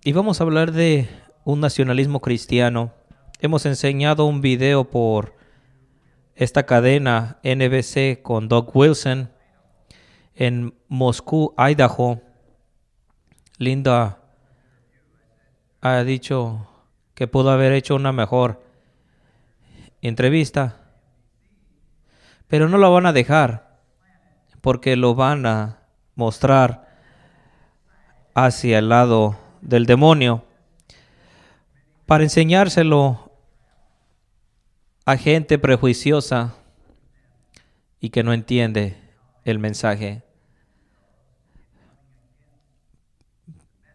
Y vamos a hablar de un nacionalismo cristiano. Hemos enseñado un video por esta cadena NBC con Doug Wilson en Moscú, Idaho. Linda ha dicho que pudo haber hecho una mejor entrevista, pero no lo van a dejar porque lo van a mostrar hacia el lado del demonio para enseñárselo a gente prejuiciosa y que no entiende el mensaje,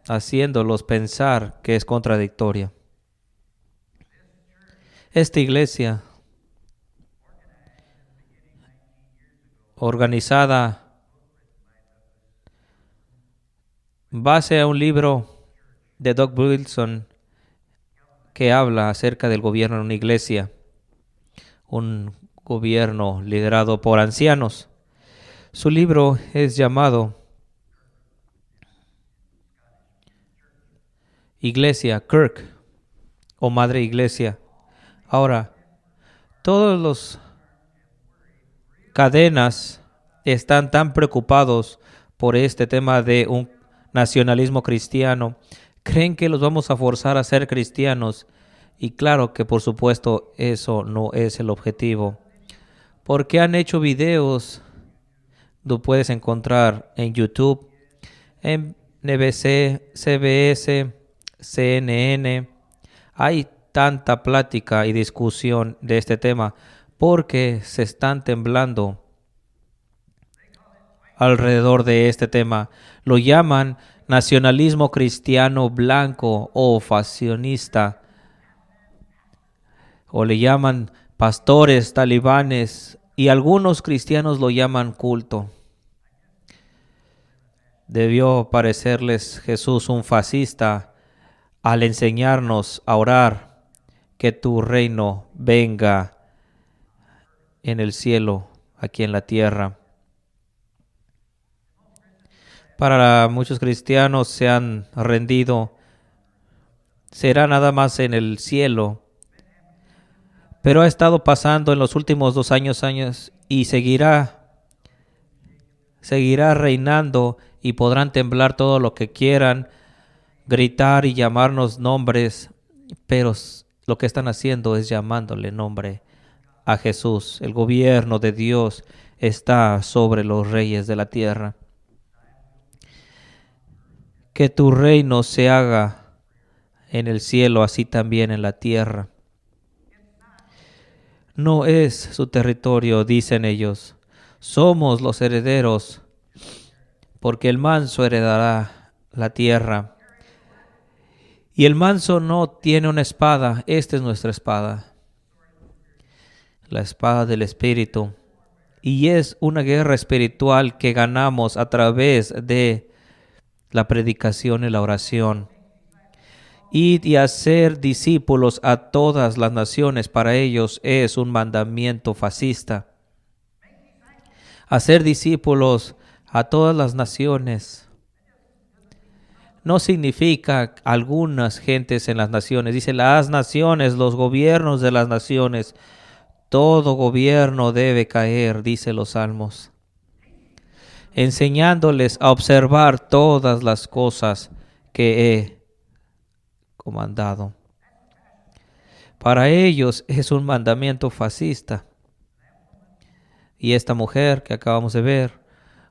haciéndolos pensar que es contradictoria. Esta iglesia, organizada base a un libro de Doug Wilson que habla acerca del gobierno en una iglesia, un gobierno liderado por ancianos. Su libro es llamado Iglesia, Kirk, o Madre Iglesia. Ahora, todos los cadenas están tan preocupados por este tema de un nacionalismo cristiano. Creen que los vamos a forzar a ser cristianos. Y claro que por supuesto eso no es el objetivo. Porque han hecho videos, lo puedes encontrar en YouTube, en NBC, CBS, CNN. Hay tanta plática y discusión de este tema porque se están temblando alrededor de este tema. Lo llaman nacionalismo cristiano blanco o fascionista, o le llaman pastores talibanes, y algunos cristianos lo llaman culto. Debió parecerles Jesús un fascista al enseñarnos a orar que tu reino venga en el cielo, aquí en la tierra. Para muchos cristianos se han rendido, será nada más en el cielo, pero ha estado pasando en los últimos 2 años y seguirá reinando, y podrán temblar todo lo que quieran, gritar y llamarnos nombres, pero lo que están haciendo es llamándole nombre a Jesús. El gobierno de Dios está sobre los reyes de la tierra. Que tu reino se haga en el cielo, así también en la tierra. No es su territorio, dicen ellos. Somos los herederos, porque el manso heredará la tierra. Y el manso no tiene una espada. Esta es nuestra espada, la espada del Espíritu. Y es una guerra espiritual que ganamos a través de la predicación y la oración. Id y hacer discípulos a todas las naciones. Para ellos es un mandamiento fascista. Hacer discípulos a todas las naciones no significa algunas gentes en las naciones. Dice las naciones, los gobiernos de las naciones. Todo gobierno debe caer, dice los Salmos. Enseñándoles a observar todas las cosas que he comandado. Para ellos es un mandamiento fascista. Y esta mujer que acabamos de ver,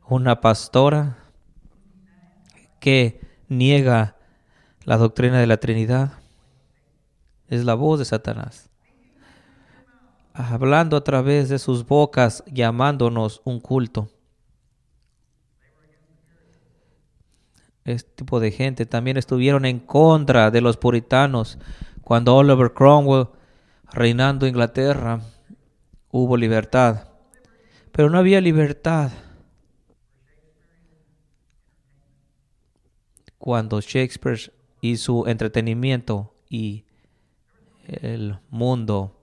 una pastora que niega la doctrina de la Trinidad, es la voz de Satanás, hablando a través de sus bocas, llamándonos un culto. Este tipo de gente también estuvieron en contra de los puritanos. Cuando Oliver Cromwell, reinando Inglaterra, hubo libertad. Pero no había libertad cuando Shakespeare y su entretenimiento y el mundo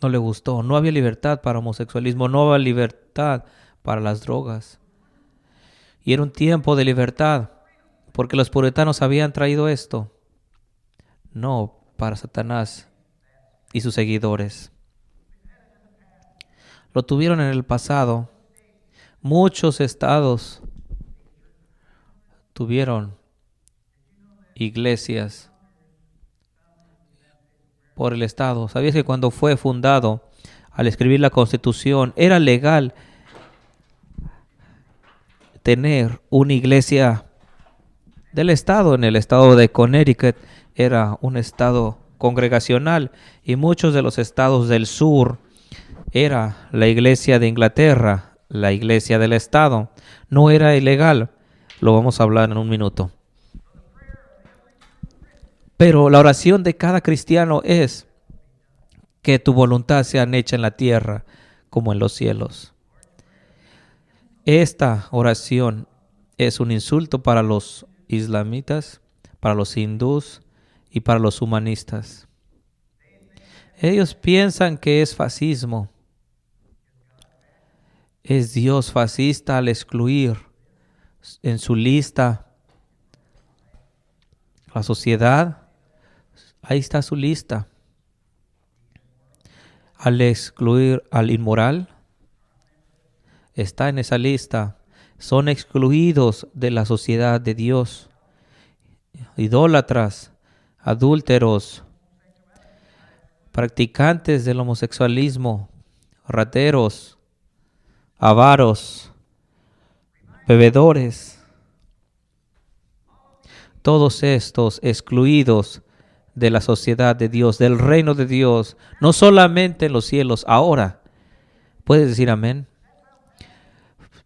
no le gustó. No había libertad para homosexualismo, no había libertad para las drogas. Y era un tiempo de libertad, porque los puritanos habían traído esto. No, para Satanás y sus seguidores. Lo tuvieron en el pasado. Muchos estados tuvieron iglesias por el estado. ¿Sabías que cuando fue fundado, al escribir la Constitución, era legal tener una iglesia del estado? En el estado de Connecticut era un estado congregacional y muchos de los estados del sur era la iglesia de Inglaterra, la iglesia del estado. No era ilegal. Lo vamos a hablar en un minuto. Pero la oración de cada cristiano es que tu voluntad sea hecha en la tierra como en los cielos. Esta oración es un insulto para los islamitas, para los hindús y para los humanistas. Ellos piensan que es fascismo. Es Dios fascista al excluir en su lista la sociedad. Ahí está su lista. Al excluir al inmoral, está en esa lista. Son excluidos de la sociedad de Dios. Idólatras, adúlteros, practicantes del homosexualismo, rateros, avaros, bebedores. Todos estos excluidos de la sociedad de Dios, del reino de Dios, no solamente en los cielos, ahora. ¿Puedes decir amén?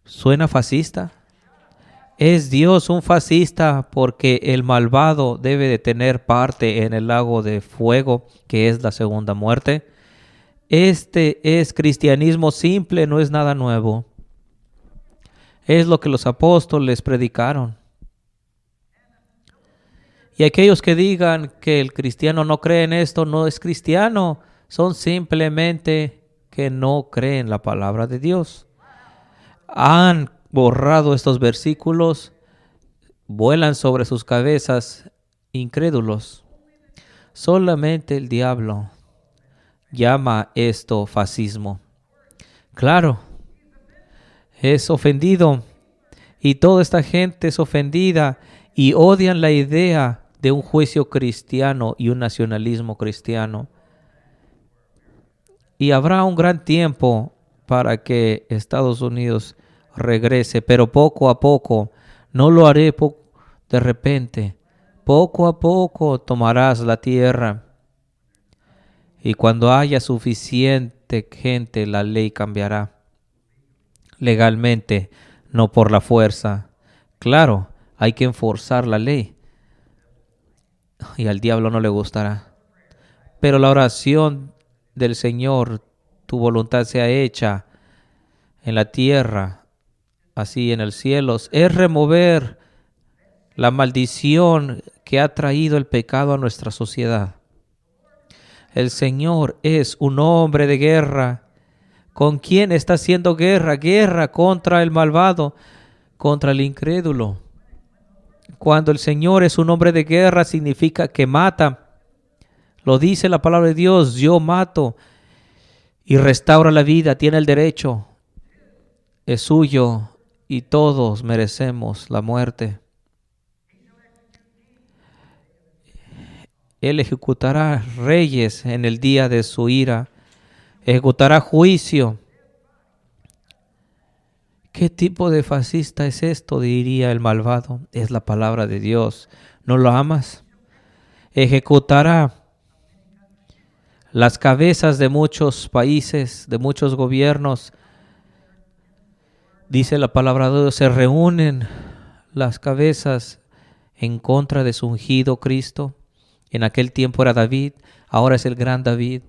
¿Suena fascista? ¿Es Dios un fascista porque el malvado debe de tener parte en el lago de fuego, que es la segunda muerte? Este es cristianismo simple, no es nada nuevo. Es lo que los apóstoles predicaron. Y aquellos que digan que el cristiano no cree en esto, no es cristiano. Son simplemente que no creen la palabra de Dios. Han borrado estos versículos, vuelan sobre sus cabezas incrédulos. Solamente el diablo llama esto fascismo. Claro, es ofendido y toda esta gente es ofendida y odian la idea de un juicio cristiano y un nacionalismo cristiano. Y habrá un gran tiempo para que Estados Unidos regrese, pero poco a poco. No lo haré de repente. Poco a poco tomarás la tierra. Y cuando haya suficiente gente, la ley cambiará. Legalmente, no por la fuerza. Claro, hay que enforzar la ley. Y al diablo no le gustará. Pero la oración del Señor, tu voluntad sea hecha en la tierra, así en el cielo, es remover la maldición que ha traído el pecado a nuestra sociedad. El Señor es un hombre de guerra. ¿Con quién está haciendo guerra? Guerra contra el malvado, contra el incrédulo. Cuando el Señor es un hombre de guerra, significa que mata. Lo dice la palabra de Dios: yo mato y restaura la vida, tiene el derecho. Es suyo y todos merecemos la muerte. Él ejecutará reyes en el día de su ira. Ejecutará juicio. ¿Qué tipo de fascista es esto?, diría el malvado. Es la palabra de Dios. ¿No lo amas? Ejecutará las cabezas de muchos países, de muchos gobiernos. Dice la palabra de Dios, se reúnen las cabezas en contra de su ungido Cristo. En aquel tiempo era David, ahora es el gran David.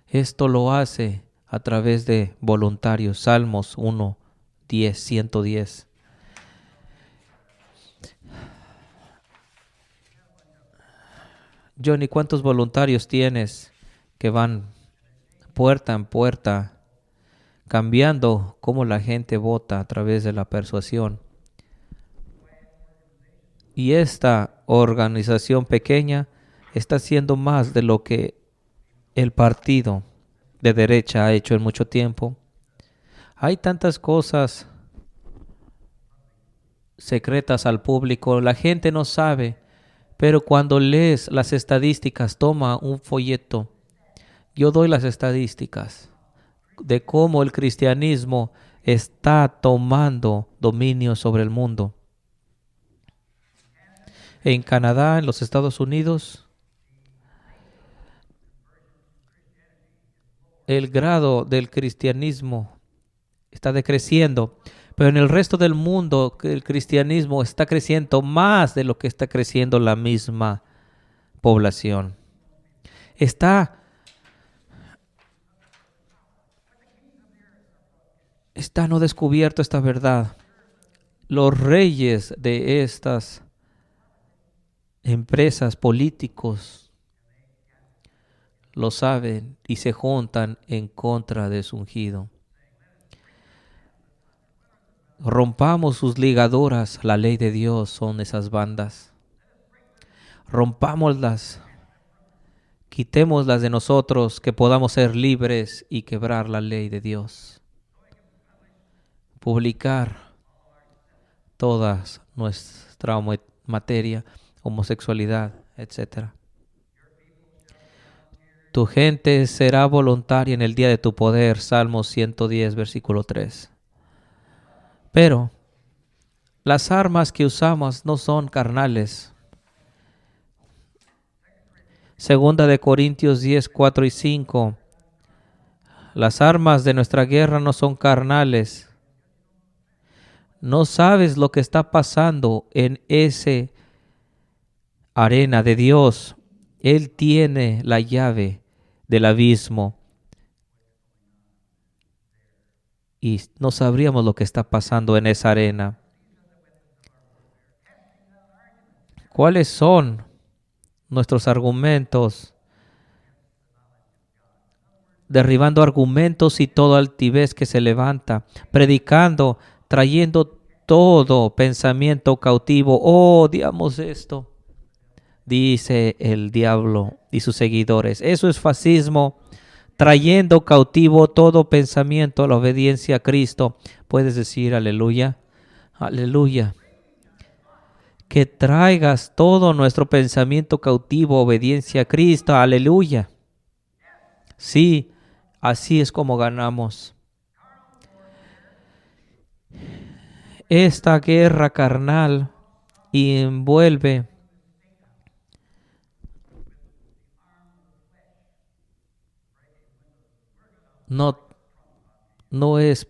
Esto lo hace a través de voluntarios. Salmos 1:10, 110. Johnny, ¿cuántos voluntarios tienes que van puerta en puerta cambiando cómo la gente vota a través de la persuasión. Y esta organización pequeña está haciendo más de lo que el partido de derecha ha hecho en mucho tiempo. Hay tantas cosas secretas al público, la gente no sabe, pero cuando lees las estadísticas, toma un folleto. Yo doy las estadísticas de cómo el cristianismo está tomando dominio sobre el mundo. En Canadá, en los Estados Unidos, el grado del cristianismo está decreciendo, pero en el resto del mundo el cristianismo está creciendo más de lo que está creciendo la misma población. Está no descubierto esta verdad. Los reyes de estas empresas, políticos, lo saben y se juntan en contra de su ungido. Rompamos sus ligaduras, la ley de Dios son esas bandas. Rompámoslas, quitémoslas de nosotros, que podamos ser libres y quebrar la ley de Dios. Publicar toda nuestra materia, homosexualidad, etc. Tu gente será voluntaria en el día de tu poder, Salmos 110, versículo 3. Pero las armas que usamos no son carnales. Segunda de Corintios 10, 4 y 5. Las armas de nuestra guerra no son carnales. No sabes lo que está pasando en ese arena de Dios. Él tiene la llave del abismo. Y no sabríamos lo que está pasando en esa arena. ¿Cuáles son nuestros argumentos? Derribando argumentos y toda altivez que se levanta, predicando, trayendo todo pensamiento cautivo. Oh, odiamos esto, dice el diablo y sus seguidores. Eso es fascismo, trayendo cautivo todo pensamiento a la obediencia a Cristo. Puedes decir aleluya, aleluya. Que traigas todo nuestro pensamiento cautivo a obediencia a Cristo, aleluya. Sí, así es como ganamos. Esta guerra carnal envuelve no es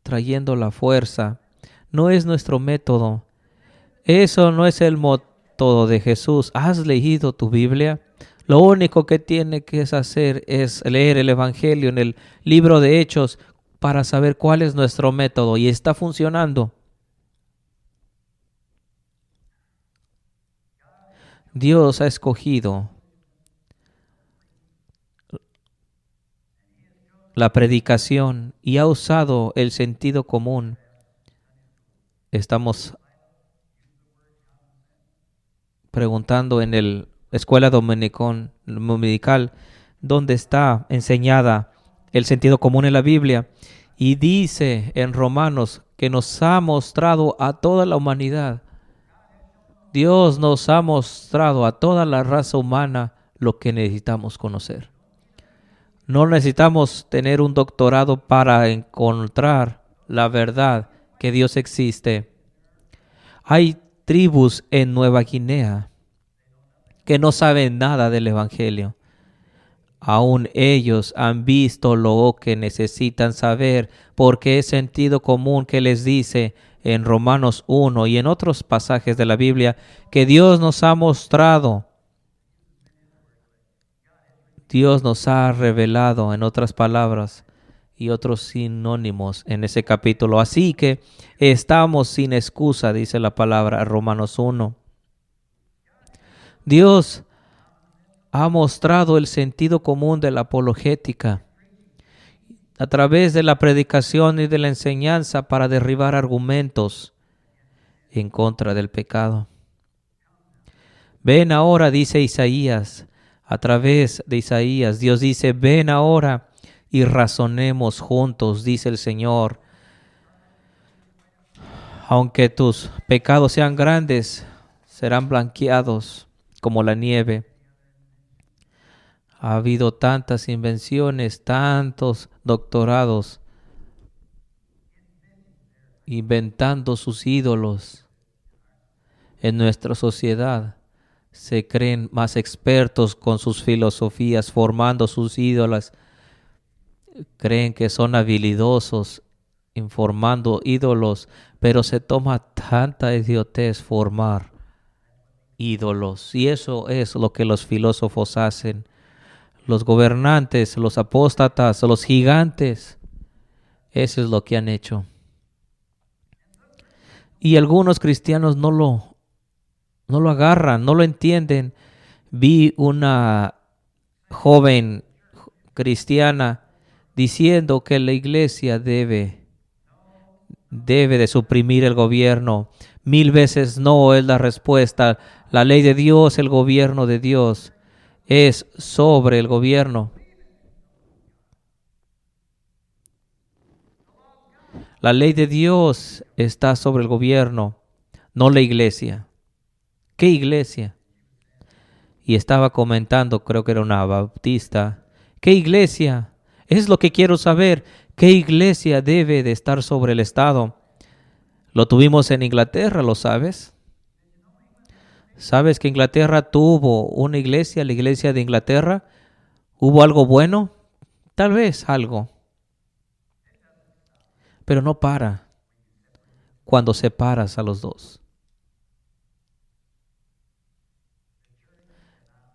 trayendo la fuerza, no es nuestro método. Eso no es el método de Jesús. ¿Has leído tu Biblia? Lo único que tiene que hacer es leer el Evangelio en el libro de Hechos para saber cuál es nuestro método y está funcionando. Dios ha escogido la predicación y ha usado el sentido común. Estamos preguntando en la escuela dominical dónde está enseñada el sentido común en la Biblia. Y dice en Romanos que nos ha mostrado a toda la humanidad. Dios nos ha mostrado a toda la raza humana lo que necesitamos conocer. No necesitamos tener un doctorado para encontrar la verdad que Dios existe. Hay tribus en Nueva Guinea que no saben nada del Evangelio. Aún ellos han visto lo que necesitan saber, porque es sentido común que les dice en Romanos 1 y en otros pasajes de la Biblia que Dios nos ha mostrado. Dios nos ha revelado, en otras palabras y otros sinónimos en ese capítulo. Así que estamos sin excusa, dice la palabra Romanos 1. Dios ha mostrado el sentido común de la apologética. a través de la predicación y de la enseñanza para derribar argumentos en contra del pecado. Ven ahora, dice Isaías, a través de Isaías, Dios dice, ven ahora y razonemos juntos, dice el Señor. Aunque tus pecados sean grandes, serán blanqueados como la nieve. Ha habido tantas invenciones, tantos doctorados, inventando sus ídolos en nuestra sociedad. Se creen más expertos con sus filosofías, formando sus ídolos. Creen que son habilidosos informando ídolos, pero se toma tanta idiotez formar ídolos. Y eso es lo que los filósofos hacen. Los gobernantes, los apóstatas, los gigantes. Eso es lo que han hecho. Y algunos cristianos no lo agarran, no lo entienden. Vi una joven cristiana diciendo que la iglesia debe de suprimir el gobierno. 1000 veces no es la respuesta. La ley de Dios, el gobierno de Dios es sobre el gobierno. La ley de Dios está sobre el gobierno, no la iglesia. ¿Qué iglesia? Y estaba comentando, creo que era una bautista. ¿Qué iglesia? Es lo que quiero saber. ¿Qué iglesia debe de estar sobre el Estado? Lo tuvimos en Inglaterra, ¿lo sabes? ¿Sabes que Inglaterra tuvo una iglesia, la iglesia de Inglaterra? ¿Hubo algo bueno? Tal vez algo. Pero no para cuando separas a los dos.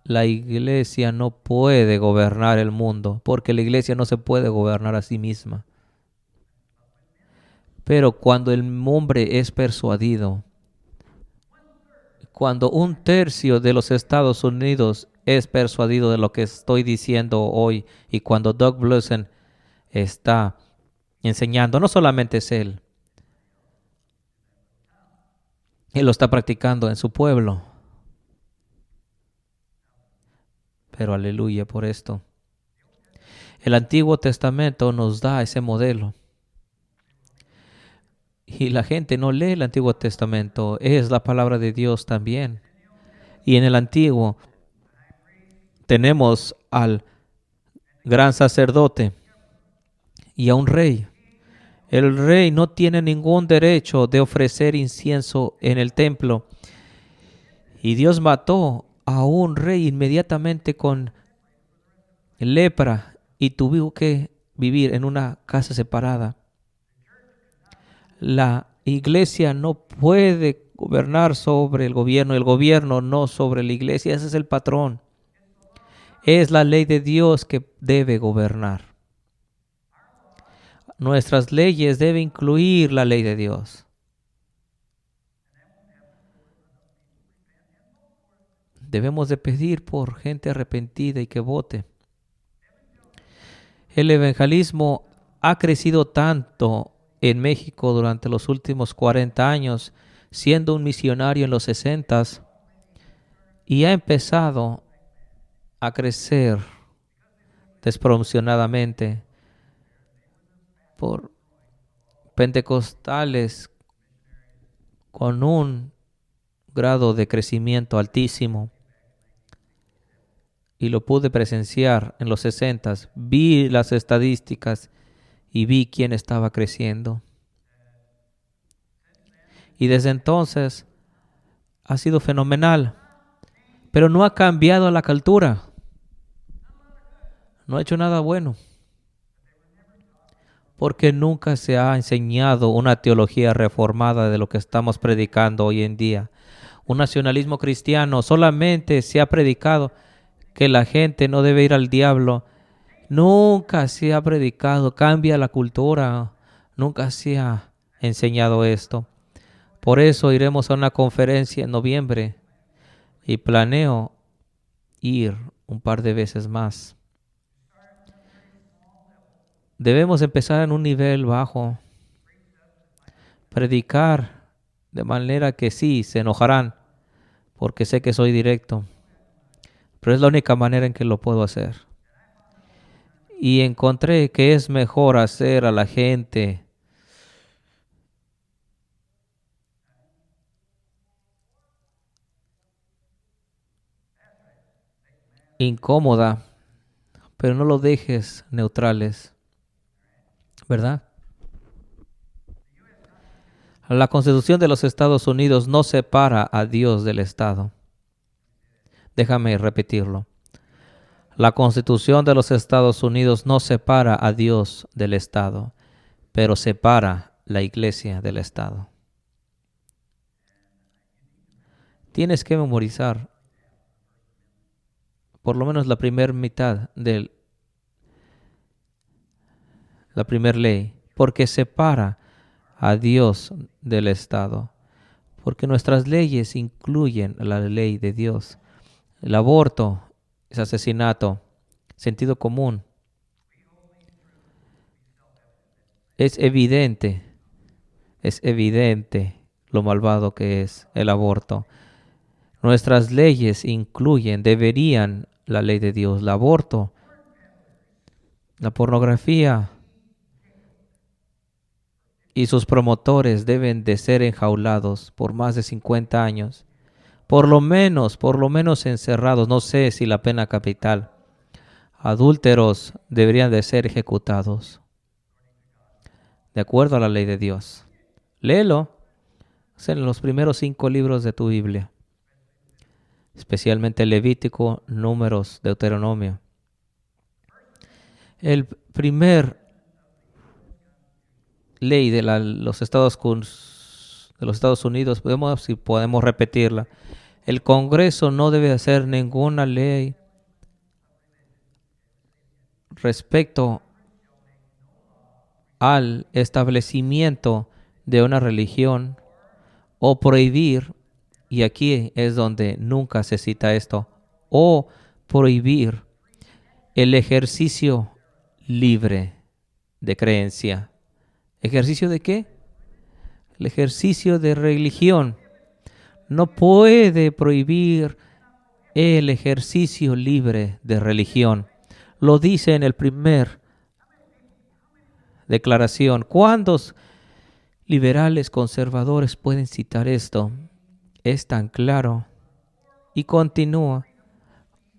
La iglesia no puede gobernar el mundo, porque la iglesia no se puede gobernar a sí misma. Pero cuando el hombre es persuadido, cuando 1/3 de los Estados Unidos es persuadido de lo que estoy diciendo hoy, y cuando Doug Blusen está enseñando, no solamente es él lo está practicando en su pueblo. Pero aleluya por esto. El Antiguo Testamento nos da ese modelo. Y la gente no lee el Antiguo Testamento. Es la palabra de Dios también. Y en el Antiguo tenemos al gran sacerdote y a un rey. El rey no tiene ningún derecho de ofrecer incienso en el templo. Y Dios mató a un rey inmediatamente con lepra y tuvo que vivir en una casa separada. La iglesia no puede gobernar sobre el gobierno no sobre la iglesia. Ese es el patrón. Es la ley de Dios que debe gobernar. Nuestras leyes deben incluir la ley de Dios. Debemos de pedir por gente arrepentida y que vote. El evangelismo ha crecido tanto en México durante los últimos 40 años, siendo un misionario en los 60s, y ha empezado a crecer desproporcionadamente por pentecostales con un grado de crecimiento altísimo. Y lo pude presenciar en los 60s. Vi las estadísticas y vi quién estaba creciendo. Y desde entonces ha sido fenomenal. Pero no ha cambiado la cultura. No ha hecho nada bueno. Porque nunca se ha enseñado una teología reformada de lo que estamos predicando hoy en día. Un nacionalismo cristiano solamente se ha predicado que la gente no debe ir al diablo. Nunca se ha predicado, cambia la cultura. Nunca se ha enseñado esto. Por eso iremos a una conferencia en noviembre y planeo ir un par de veces más. Debemos empezar en un nivel bajo, predicar de manera que sí, se enojarán, porque sé que soy directo, pero es la única manera en que lo puedo hacer. Y encontré que es mejor hacer a la gente incómoda, pero no lo dejes neutrales, ¿verdad? La Constitución de los Estados Unidos no separa a Dios del Estado. Déjame repetirlo. La Constitución de los Estados Unidos no separa a Dios del Estado, pero separa la iglesia del Estado. Tienes que memorizar por lo menos la primera mitad de la primera ley, porque separa a Dios del Estado, porque nuestras leyes incluyen la ley de Dios. El aborto es asesinato, sentido común. Es evidente lo malvado que es el aborto. Nuestras leyes incluyen, deberían, la ley de Dios. El aborto, la pornografía y sus promotores deben de ser enjaulados por más de 50 años. Por lo menos encerrados, no sé si la pena capital. Adúlteros deberían de ser ejecutados, de acuerdo a la ley de Dios. Léelo, es en los primeros 5 libros de tu Biblia, especialmente Levítico, Números, Deuteronomio. El primer ley de los Estados Unidos, si podemos repetirla. El Congreso no debe hacer ninguna ley respecto al establecimiento de una religión o prohibir, y aquí es donde nunca se cita esto, o prohibir el ejercicio libre de creencia. ¿Ejercicio de qué? El ejercicio de religión. No puede prohibir el ejercicio libre de religión. Lo dice en el primer declaración. ¿Cuántos liberales conservadores pueden citar esto? Es tan claro. Y continúa.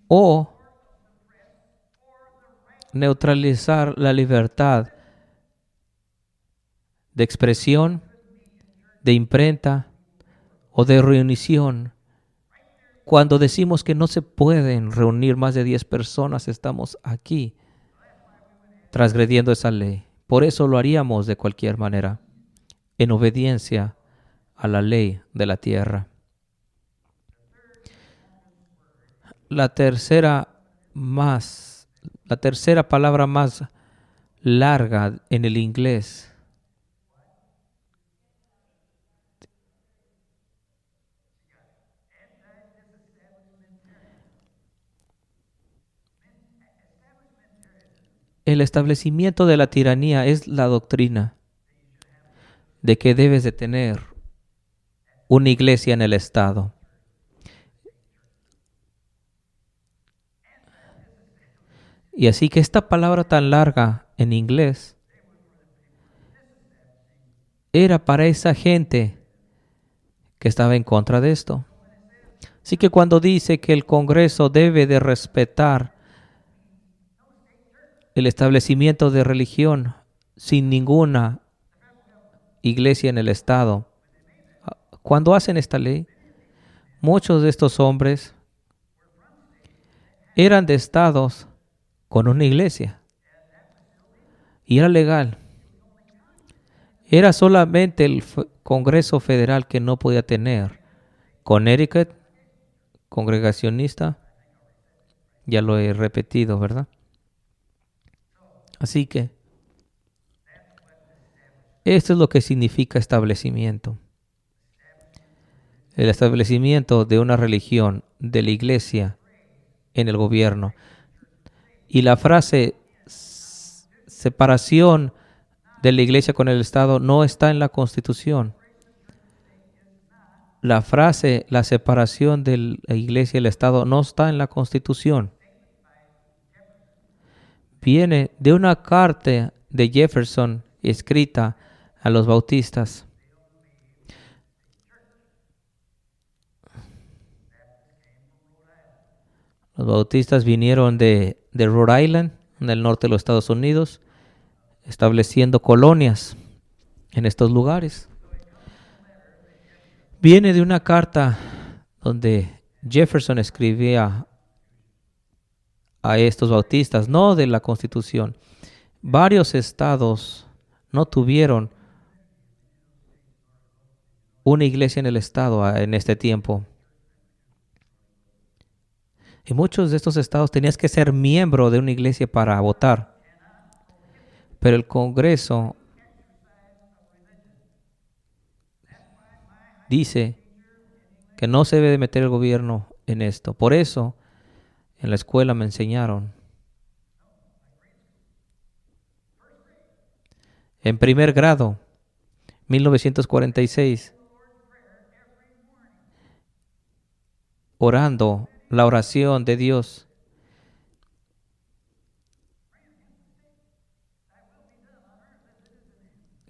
O neutralizar la libertad de expresión, de imprenta o de reunión. Cuando decimos que no se pueden reunir más de 10 personas, estamos aquí transgrediendo esa ley. Por eso lo haríamos de cualquier manera, en obediencia a la ley de la tierra. La tercera palabra más larga en el inglés el establecimiento de la tiranía es la doctrina de que debes de tener una iglesia en el Estado. Y así que esta palabra tan larga en inglés era para esa gente que estaba en contra de esto. Así que cuando dice que el Congreso debe de respetar el establecimiento de religión sin ninguna iglesia en el Estado, cuando hacen esta ley, muchos de estos hombres eran de estados con una iglesia y era legal. Era solamente el Congreso Federal que no podía tener. Connecticut, congregacionista, ya lo he repetido, ¿verdad? Así que esto es lo que significa establecimiento. El establecimiento de una religión, de la iglesia en el gobierno. Y la frase separación de la iglesia con el Estado no está en la Constitución. La frase, la separación de la iglesia y el Estado, no está en la Constitución. Viene de una carta de Jefferson escrita a los bautistas. Los bautistas vinieron de Rhode Island, en el norte de los Estados Unidos, estableciendo colonias en estos lugares. Viene de una carta donde Jefferson escribía a estos bautistas, no de la Constitución. Varios estados no tuvieron una iglesia en el estado en este tiempo. En muchos de estos estados tenías que ser miembro de una iglesia para votar. Pero el Congreso dice que no se debe de meter el gobierno en esto. Por eso, en la escuela me enseñaron. En primer grado, 1946, orando la oración de Dios.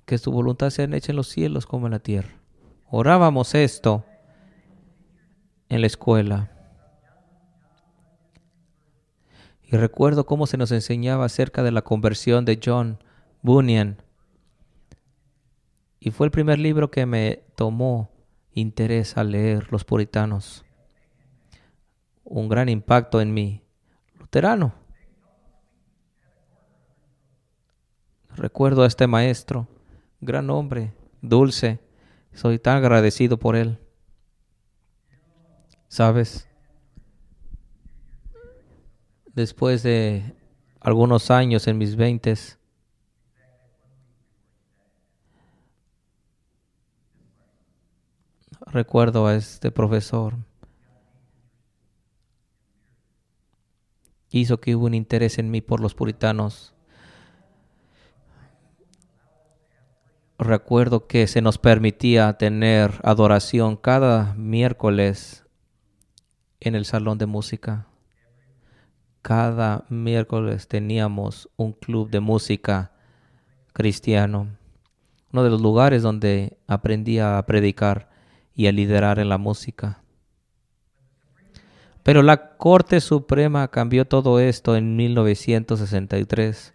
Que su voluntad sea hecha en los cielos como en la tierra. Orábamos esto en la escuela. Y recuerdo cómo se nos enseñaba acerca de la conversión de John Bunyan. Y fue el primer libro que me tomó interés al leer Los Puritanos. Un gran impacto en mí. Luterano. Recuerdo a este maestro, gran hombre, dulce. Soy tan agradecido por él. ¿Sabes? Después de algunos años en mis 20s, recuerdo a este profesor. Hizo que hubo un interés en mí por los puritanos. Recuerdo que se nos permitía tener adoración cada miércoles en el salón de música. Cada miércoles teníamos un club de música cristiano. Uno de los lugares donde aprendí a predicar y a liderar en la música. Pero la Corte Suprema cambió todo esto en 1963.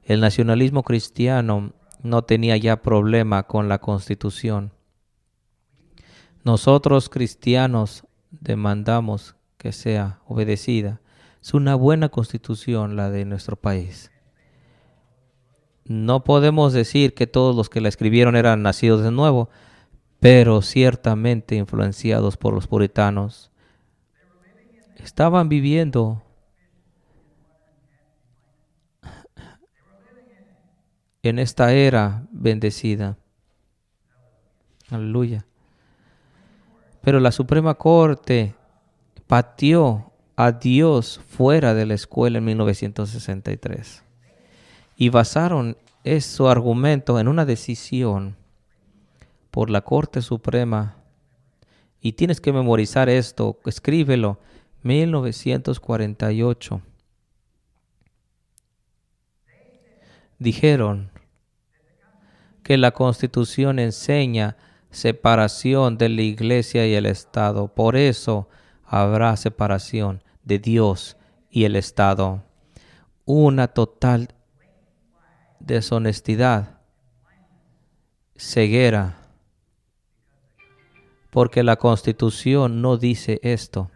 El nacionalismo cristiano no tenía ya problema con la Constitución. Nosotros cristianos demandamos que sea obedecida. Es una buena Constitución la de nuestro país. No podemos decir que todos los que la escribieron eran nacidos de nuevo, pero ciertamente influenciados por los puritanos. Estaban viviendo en esta era bendecida. Aleluya. Pero la Suprema Corte pateó a Dios fuera de la escuela en 1963 y basaron su argumento en una decisión por la Corte Suprema. Y tienes que memorizar esto, escríbelo. 1948. Dijeron que la Constitución enseña separación de la iglesia y el Estado. Por eso habrá separación de Dios y el Estado. Una total deshonestidad, ceguera, porque la Constitución no dice esto.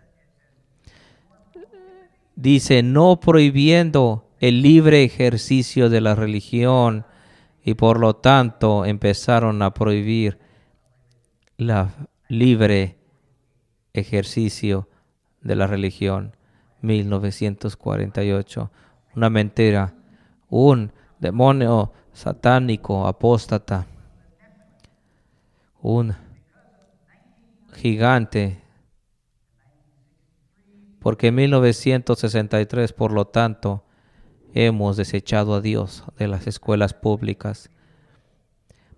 Dice no prohibiendo el libre ejercicio de la religión y por lo tanto empezaron a prohibir la libre ejercicio de la religión. 1948. Una mentira. Un demonio satánico, apóstata. Un gigante. Porque en 1963, por lo tanto, hemos desechado a Dios de las escuelas públicas.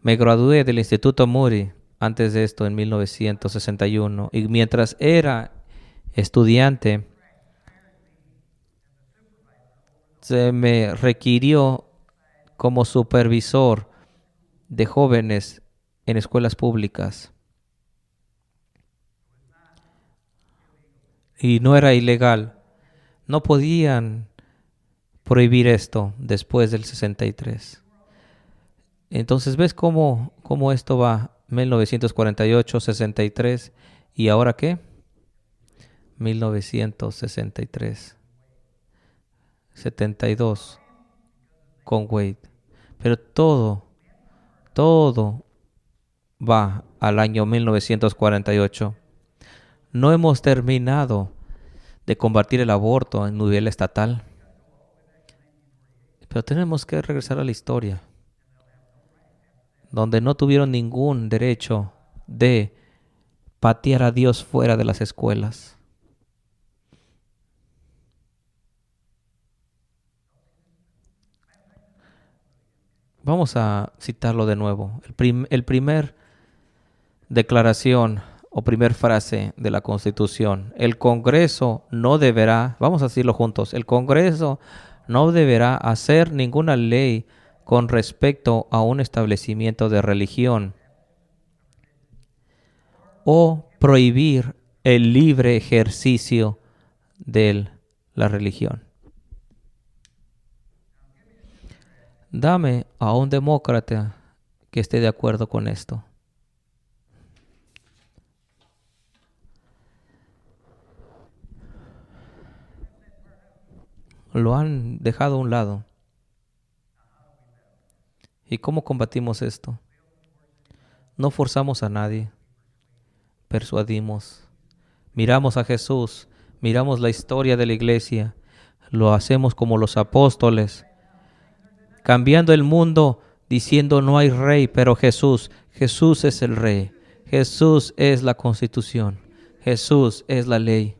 Me gradué del Instituto Moody antes de esto en 1961 y mientras era estudiante se me requirió como supervisor de jóvenes en escuelas públicas y no era ilegal. No podían prohibir esto después del 63. Entonces, ¿ves cómo esto va? 1948, 63 y ahora ¿qué? 1963, 72 con Wade. Pero todo va al año 1948. No hemos terminado de combatir el aborto en nivel estatal. Pero tenemos que regresar a la historia, donde no tuvieron ningún derecho de patear a Dios fuera de las escuelas. Vamos a citarlo de nuevo. El primer declaración o primer frase de la Constitución. El Congreso no deberá, vamos a decirlo juntos, el Congreso no deberá hacer ninguna ley con respecto a un establecimiento de religión o prohibir el libre ejercicio de la religión. Dame a un demócrata que esté de acuerdo con esto. Lo han dejado a un lado. ¿Y cómo combatimos esto? No forzamos a nadie. Persuadimos. Miramos a Jesús. Miramos la historia de la iglesia. Lo hacemos como los apóstoles. Cambiando el mundo, diciendo no hay rey, pero Jesús es el rey. Jesús es la constitución. Jesús es la ley.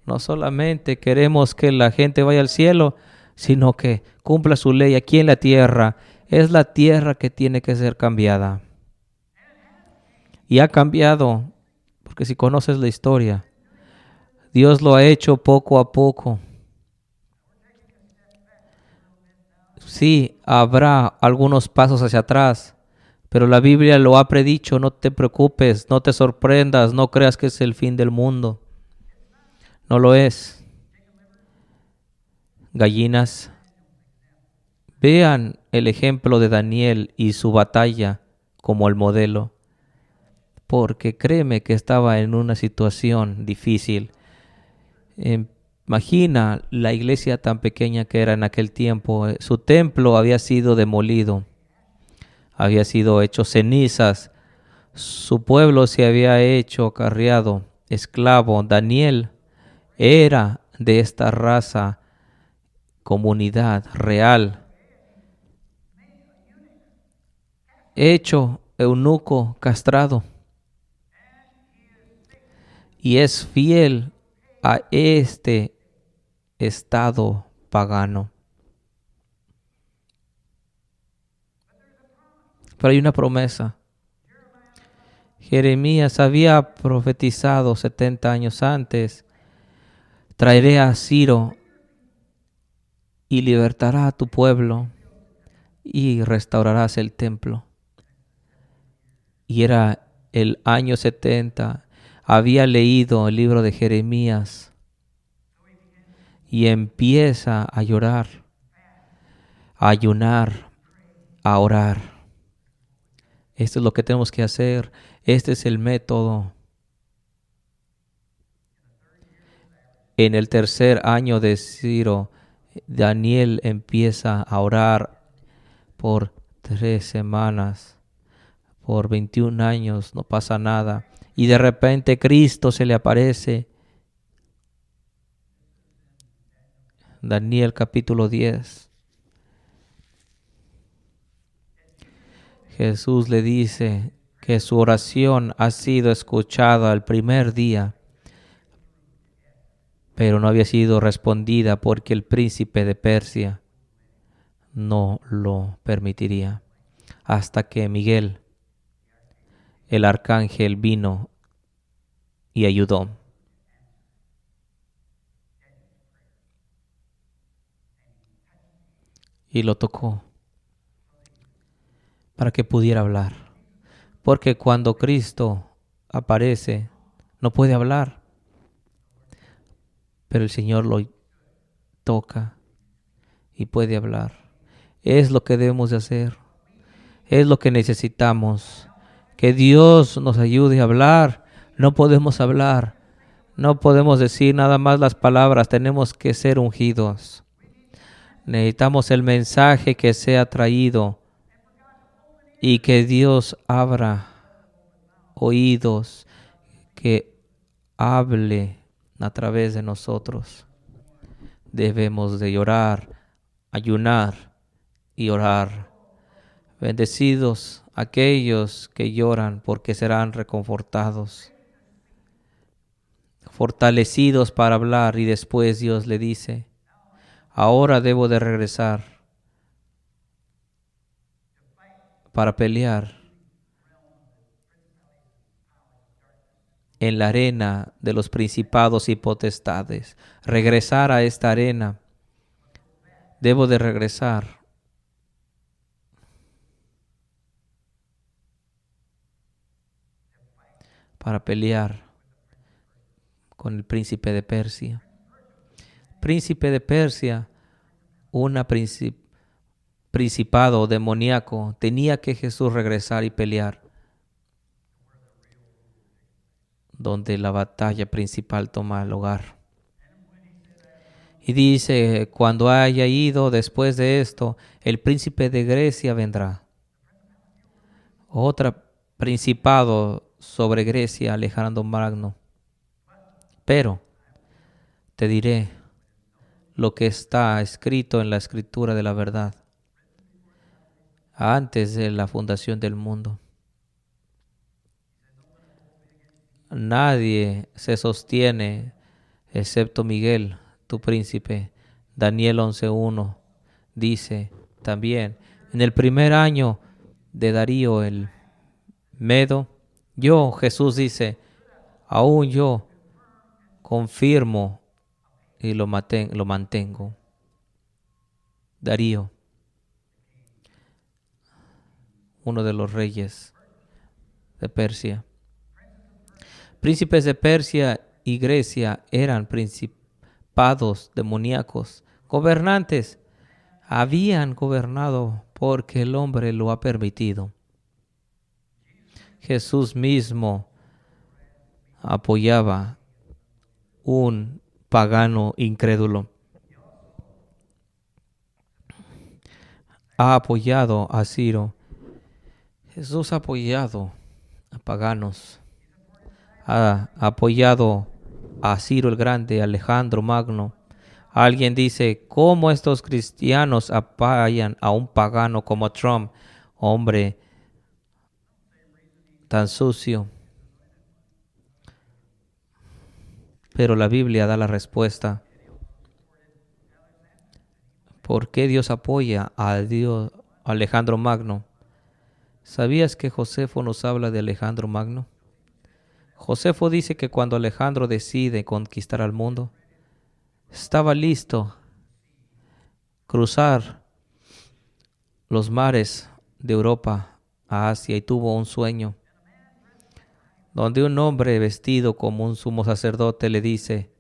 No solamente queremos que la gente vaya al cielo, sino que cumpla su ley aquí en la tierra. Es la tierra que tiene que ser cambiada. Y ha cambiado, porque si conoces la historia, Dios lo ha hecho poco a poco. Sí, habrá algunos pasos hacia atrás, pero la Biblia lo ha predicho. No te preocupes, no te sorprendas, no creas que es el fin del mundo. No lo es. Gallinas, vean el ejemplo de Daniel y su batalla como el modelo, porque créeme que estaba en una situación difícil. Imagina la iglesia tan pequeña que era en aquel tiempo. Su templo había sido demolido, había sido hecho cenizas. Su pueblo se había hecho acarreado, esclavo. Daniel era de esta raza, comunidad real, hecho eunuco, castrado, y es fiel a este estado pagano. Pero hay una promesa. Jeremías había profetizado 70 años antes: traeré a Ciro y libertará a tu pueblo y restaurarás el templo. Y era el año 70. Había leído el libro de Jeremías y empieza a llorar, a ayunar, a orar. Esto es lo que tenemos que hacer. Este es el método. En el tercer año de Ciro, Daniel empieza a orar por 3 semanas. Por 21 años no pasa nada. Y de repente Cristo se le aparece. Daniel capítulo 10. Jesús le dice que su oración ha sido escuchada el primer día. pero no había sido respondida porque el príncipe de Persia no lo permitiría. Hasta que Miguel, el arcángel, vino y ayudó. Y lo tocó para que pudiera hablar. Porque cuando Cristo aparece, no puede hablar, pero el Señor lo toca y puede hablar. Es lo que debemos de hacer. Es lo que necesitamos. Que Dios nos ayude a hablar. No podemos hablar. No podemos decir nada más las palabras. Tenemos que ser ungidos. Necesitamos el mensaje que sea traído y que Dios abra oídos, que hable a través de nosotros. Debemos de llorar, ayunar y orar. Bendecidos aquellos que lloran porque serán reconfortados. Fortalecidos para hablar y después Dios le dice, ahora debo de regresar para pelear en la arena de los principados y potestades. Regresar a esta arena. Debo de regresar para pelear con el príncipe de Persia. Príncipe de Persia, un principado demoníaco, tenía que Jesús regresar y pelear donde la batalla principal toma lugar. Y dice, cuando haya ido después de esto, el príncipe de Grecia vendrá. Otro principado sobre Grecia, Alejandro Magno. Pero te diré lo que está escrito en la escritura de la verdad antes de la fundación del mundo. Nadie se sostiene excepto Miguel, tu príncipe. Daniel 11:1 dice también, en el primer año de Darío el Medo, yo, Jesús dice, aún yo confirmo y lo mantengo. Darío, uno de los reyes de Persia. Príncipes de Persia y Grecia eran principados demoníacos, gobernantes. Habían gobernado porque el hombre lo ha permitido. Jesús mismo apoyaba un pagano incrédulo. Ha apoyado a Ciro. Jesús ha apoyado a paganos. Ha apoyado a Ciro el Grande, a Alejandro Magno. Alguien dice, ¿cómo estos cristianos apoyan a un pagano como Trump? Hombre tan sucio. Pero la Biblia da la respuesta. ¿Por qué Dios apoya a Alejandro Magno? ¿Sabías que Josefo nos habla de Alejandro Magno? Josefo dice que cuando Alejandro decide conquistar al mundo, estaba listo cruzar los mares de Europa a Asia y tuvo un sueño donde un hombre vestido como un sumo sacerdote le dice,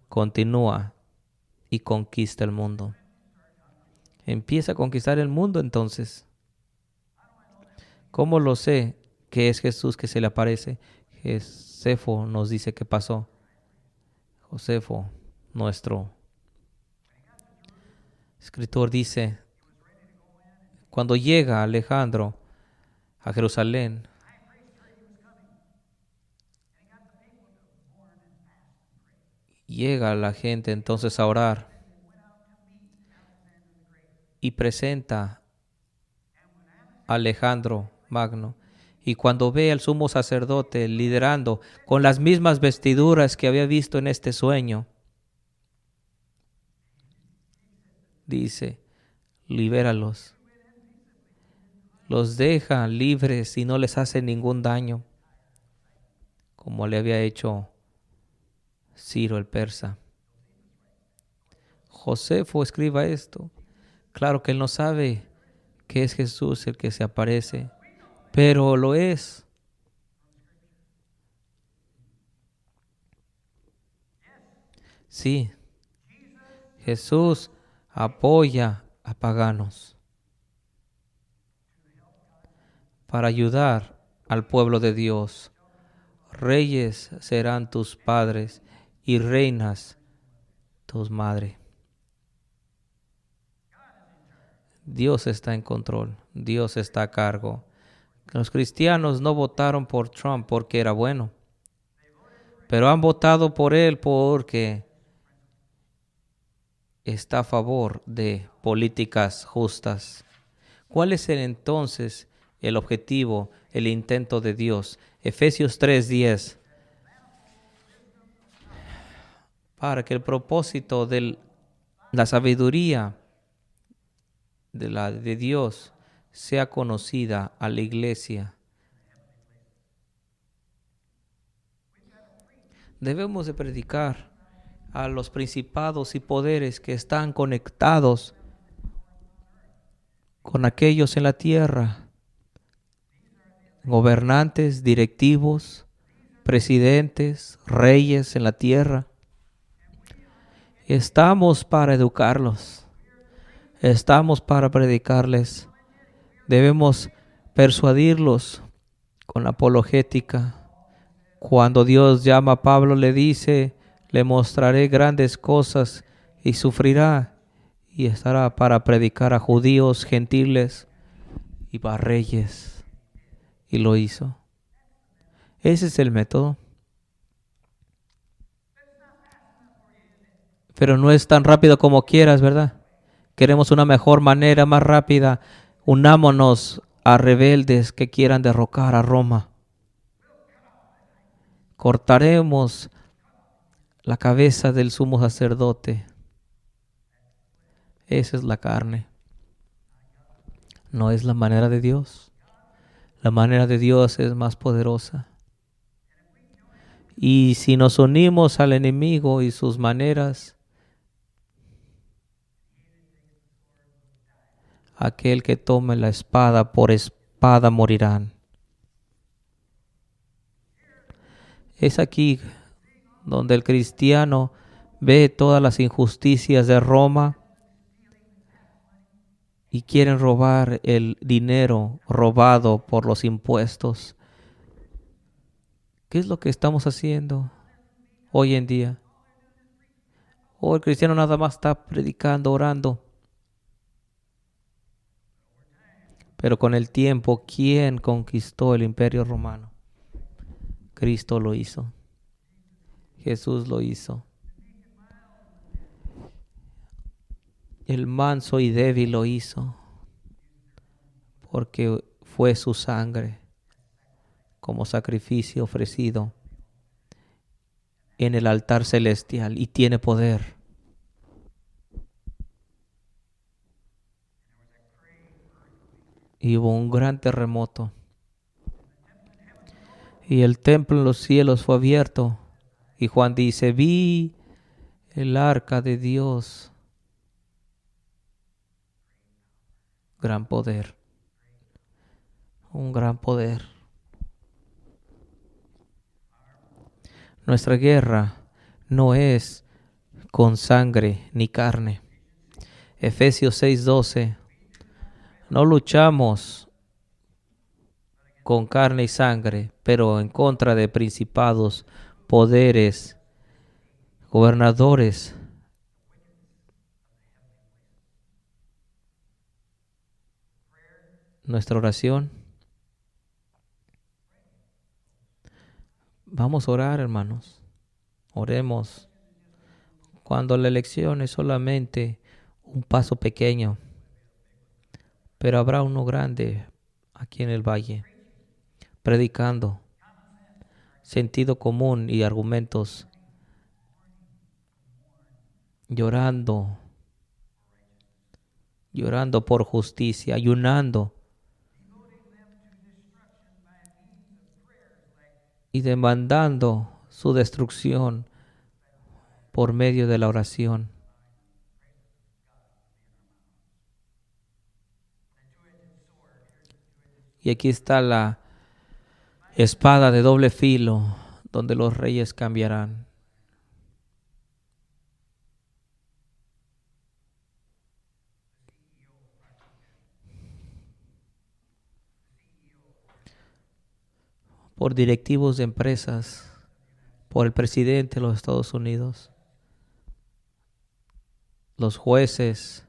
continúa y conquista el mundo. Empieza a conquistar el mundo entonces. ¿Cómo lo sé que es Jesús que se le aparece? Josefo nos dice qué pasó. Josefo, nuestro escritor, dice, cuando llega Alejandro a Jerusalén, llega la gente entonces a orar y presenta a Alejandro Magno. Y cuando ve al sumo sacerdote liderando con las mismas vestiduras que había visto en este sueño, dice, libéralos. Los deja libres y no les hace ningún daño, como le había hecho Ciro el persa. Josefo escriba esto. Claro que él no sabe que es Jesús el que se aparece, pero lo es. Sí, Jesús apoya a paganos para ayudar al pueblo de Dios. Reyes serán tus padres y reinas tus madres. Dios está en control, Dios está a cargo. Los cristianos no votaron por Trump porque era bueno, pero han votado por él porque está a favor de políticas justas. ¿Cuál es entonces el objetivo, el intento de Dios? Efesios 3:10. Para que el propósito de la sabiduría de Dios sea conocida a la iglesia. Debemos de predicar a los principados y poderes que están conectados con aquellos en la tierra, gobernantes, directivos, presidentes, reyes en la tierra. Estamos para educarlos, estamos para predicarles. Debemos persuadirlos con la apologética. Cuando Dios llama a Pablo, le dice, le mostraré grandes cosas y sufrirá y estará para predicar a judíos, gentiles y a reyes. Y lo hizo. Ese es el método. Pero no es tan rápido como quieras, ¿verdad? Queremos una mejor manera, más rápida. Unámonos a rebeldes que quieran derrocar a Roma. Cortaremos la cabeza del sumo sacerdote. Esa es la carne. No es la manera de Dios. La manera de Dios es más poderosa. Y si nos unimos al enemigo y sus maneras, aquel que tome la espada por espada morirán. Es aquí donde el cristiano ve todas las injusticias de Roma y quieren robar el dinero robado por los impuestos. ¿Qué es lo que estamos haciendo hoy en día? El cristiano nada más está predicando, orando. Pero con el tiempo, ¿quién conquistó el imperio romano? Cristo lo hizo. Jesús lo hizo. El manso y débil lo hizo. Porque fue su sangre como sacrificio ofrecido en el altar celestial y tiene poder. Y hubo un gran terremoto. Y el templo en los cielos fue abierto. Y Juan dice, vi el arca de Dios. Gran poder. Un gran poder. Nuestra guerra no es con sangre ni carne. Efesios 6:12. No luchamos con carne y sangre, pero en contra de principados, poderes, gobernadores. Nuestra oración. Vamos a orar, hermanos. Oremos. Cuando la elección es solamente un paso pequeño, pero habrá uno grande aquí en el valle, predicando sentido común y argumentos, llorando llorando por justicia, ayunando y demandando su destrucción por medio de la oración. Y aquí está la espada de doble filo, donde los reyes cambiarán. Por directivos de empresas, por el presidente de los Estados Unidos, los jueces,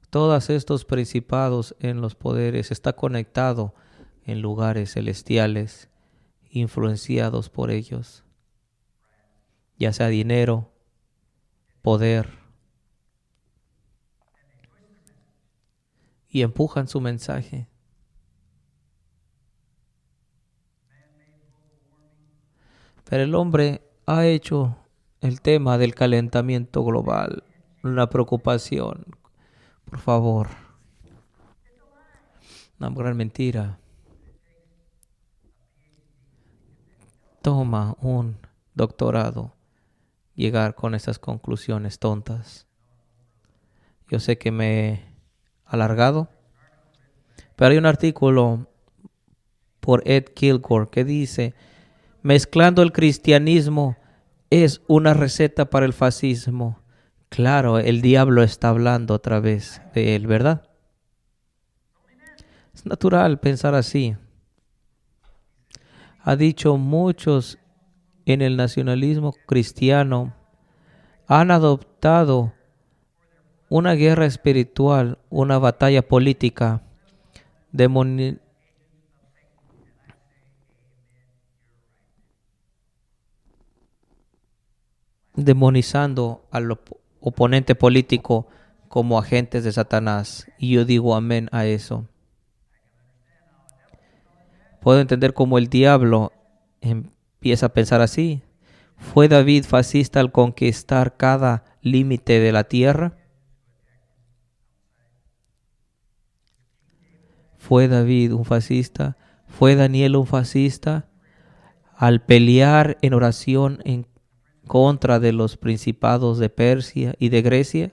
todos estos principados en los poderes está conectado en lugares celestiales, influenciados por ellos, ya sea dinero, poder, y empujan su mensaje. Pero el hombre ha hecho el tema del calentamiento global una preocupación. Por favor, una gran mentira. Toma un doctorado llegar con esas conclusiones tontas. Yo sé que me he alargado, pero hay un artículo por Ed Kilgore que dice: mezclando el cristianismo es una receta para el fascismo. Claro, el diablo está hablando a través de él, ¿verdad? Es natural pensar así. Ha dicho muchos en el nacionalismo cristiano han adoptado una guerra espiritual, una batalla política, demonizando al oponente político como agentes de Satanás. Y yo digo amén a eso. Puedo entender cómo el diablo empieza a pensar así. ¿Fue David fascista al conquistar cada límite de la tierra? ¿Fue David un fascista? ¿Fue Daniel un fascista al pelear en oración en contra de los principados de Persia y de Grecia?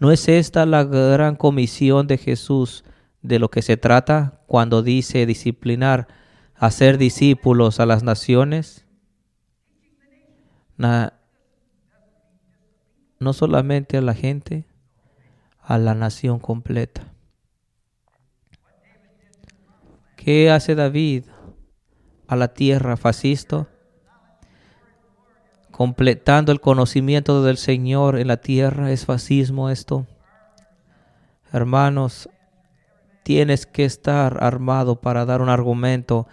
¿No es esta la gran comisión de Jesús de lo que se trata cuando dice disciplinar, hacer discípulos a las naciones? No solamente a la gente, a la nación completa. ¿Qué hace David a la tierra fascista? Completando el conocimiento del Señor en la tierra. ¿Es fascismo esto? Hermanos, tienes que estar armado para dar un argumento,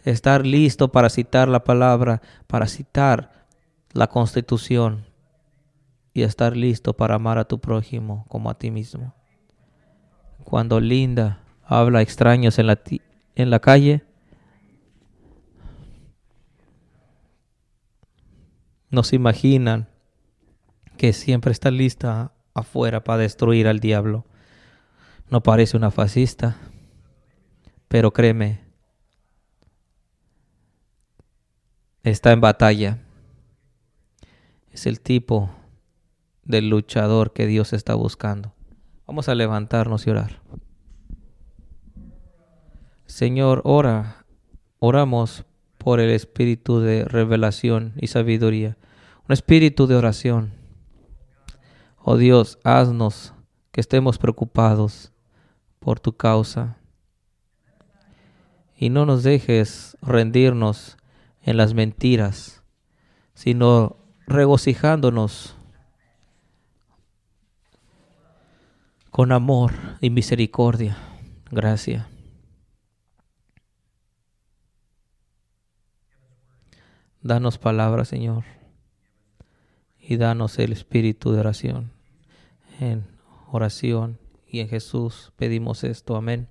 estar listo para citar la palabra, para citar la Constitución y estar listo para amar a tu prójimo como a ti mismo. Cuando Linda habla a extraños en la calle, no se imaginan que siempre está lista afuera para destruir al diablo. No parece una fascista, pero créeme, está en batalla. Es el tipo del luchador que Dios está buscando. Vamos a levantarnos y orar. Señor, oramos por el espíritu de revelación y sabiduría, un espíritu de oración. Oh Dios, haznos que estemos preocupados por tu causa y no nos dejes rendirnos en las mentiras, sino regocijándonos con amor y misericordia. Gracias. Danos palabra, Señor, y danos el espíritu de oración. En oración y en Jesús pedimos esto. Amén.